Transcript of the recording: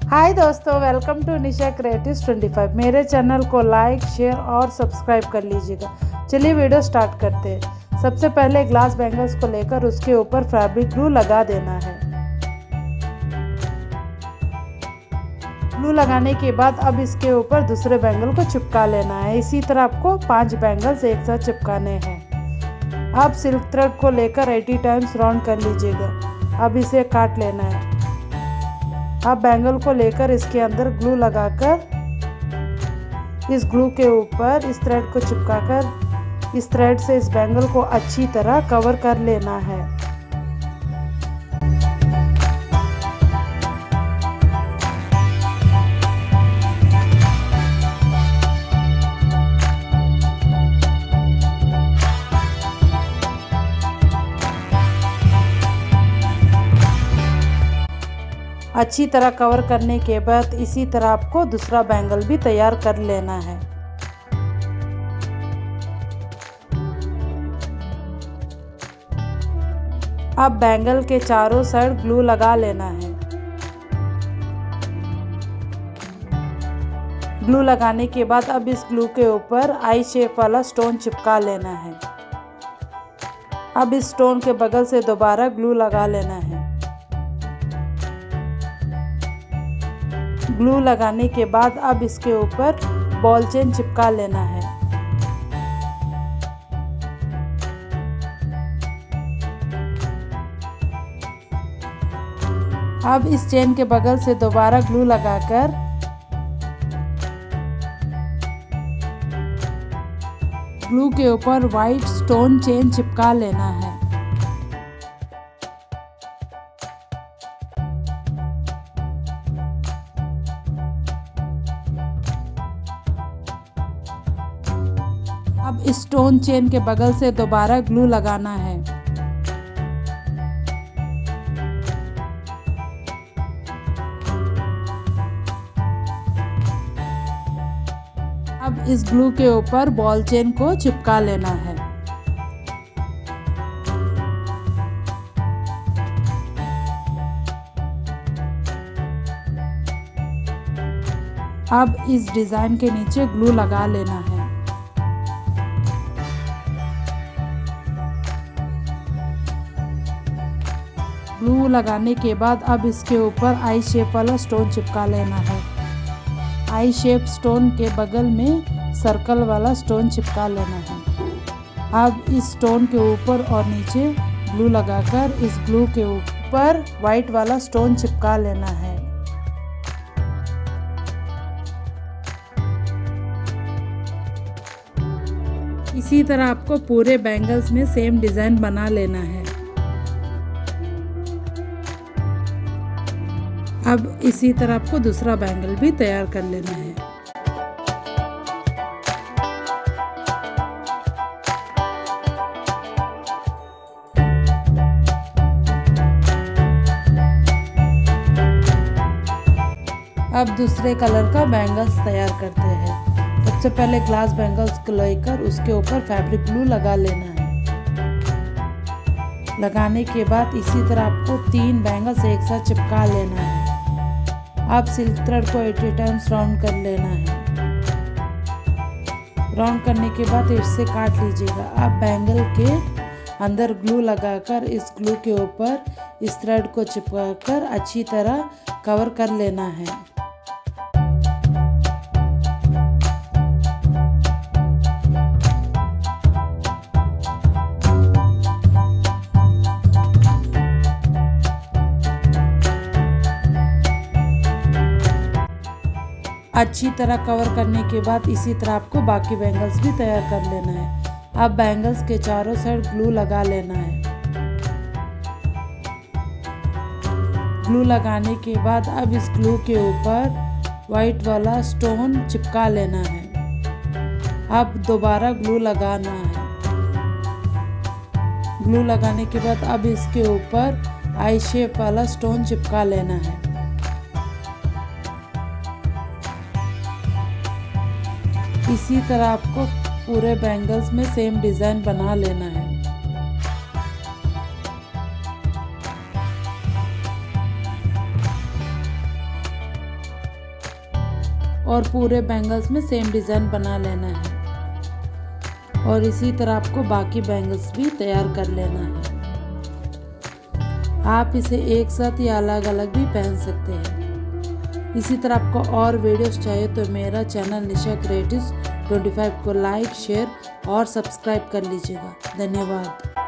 हाय दोस्तों, welcome to Nisha creatives 25। मेरे channel को लाइक, शेयर और सब्सक्राइब कर लीजिएगा। चलिए वीडियो स्टार्ट करते हैं। सबसे पहले ग्लास बैंगल्स को लेकर उसके ऊपर फैब्रिक ग्लू लगा देना है। ग्लू लगाने के बाद अब इसके ऊपर दूसरे बैंगल को चिपका लेना है। इसी तरह आपको 5 बैंगल्स एक साथ चिपकाने हैं। अब सिल्क थ्रेड को लेकर 80 टाइम्स राउंड कर लीजिएगा। अब इसे काट लेना है। अब बैंगल को लेकर इसके अंदर ग्लू लगाकर इस ग्लू के ऊपर इस थ्रेड को चिपकाकर इस थ्रेड से इस बैंगल को अच्छी तरह कवर कर लेना है। अच्छी तरह कवर करने के बाद इसी तरह आपको दूसरा बैंगल भी तैयार कर लेना है। अब बैंगल के चारों साइड ग्लू लगा लेना है। ग्लू लगाने के बाद अब इस ग्लू के ऊपर आई शेप वाला स्टोन चिपका लेना है। अब इस स्टोन के बगल से दोबारा ग्लू लगा लेना है। ग्लू लगाने के बाद अब इसके ऊपर बॉल चेन चिपका लेना है। अब इस चेन के बगल से दोबारा ग्लू लगाकर ग्लू के ऊपर वाइट स्टोन चेन चिपका लेना है। अब इस स्टोन चेन के बगल से दोबारा ग्लू लगाना है। अब इस ग्लू के ऊपर बॉल चेन को चिपका लेना है। अब इस डिजाइन के नीचे ग्लू लगा लेना है। ग्लू लगाने के बाद अब इसके ऊपर आई शेप वाला स्टोन चिपका लेना है। आई शेप स्टोन के बगल में सर्कल वाला स्टोन चिपका लेना है। अब इस स्टोन के ऊपर और नीचे ग्लू लगाकर इस ग्लू के ऊपर वाइट वाला स्टोन चिपका लेना है। इसी तरह आपको पूरे बैंगल्स में सेम डिजाइन बना लेना है। अब इसी तरह आपको दूसरा बैंगल भी तैयार कर लेना है। अब दूसरे कलर का बैंगल्स तैयार करते हैं। सबसे पहले ग्लास बैंगल्स को लेकर उसके ऊपर फैब्रिक ग्लू लगा लेना है। लगाने के बाद इसी तरह आपको 3 बैंगल्स एक साथ चिपका लेना है। अब सिल्क थ्रेड को 80 टाइम्स राउंड कर लेना है। राउंड करने के बाद इससे काट लीजिएगा। अब बैंगल के अंदर ग्लू लगाकर इस ग्लू के ऊपर इस थ्रेड को चिपकाकर अच्छी तरह कवर कर लेना है। अच्छी तरह कवर करने के बाद इसी तरह आपको बाकी बैंगल्स भी तैयार कर लेना है। अब बैंगल्स के चारों साइड ग्लू लगा लेना है। ग्लू लगाने के बाद अब इस ग्लू के ऊपर वाइट वाला स्टोन चिपका लेना है। अब दोबारा ग्लू लगाना है। ग्लू लगाने के बाद अब इसके ऊपर आई शेप वाला स्टोन चिपका लेना है। इसी तरह आपको पूरे बैंगल्स में सेम डिजाइन बना लेना है। और पूरे बैंगल्स में सेम डिज़ाइन बना लेना है। और इसी तरह आपको बाकी बैंगल्स भी तैयार कर लेना है। आप इसे एक साथ या अलग अलग भी पहन सकते हैं। इसी तरह आपको और वीडियोस चाहिए तो मेरा चैनल निशा क्रिएटिव्स 25 को लाइक, शेयर और सब्सक्राइब कर लीजिएगा। धन्यवाद।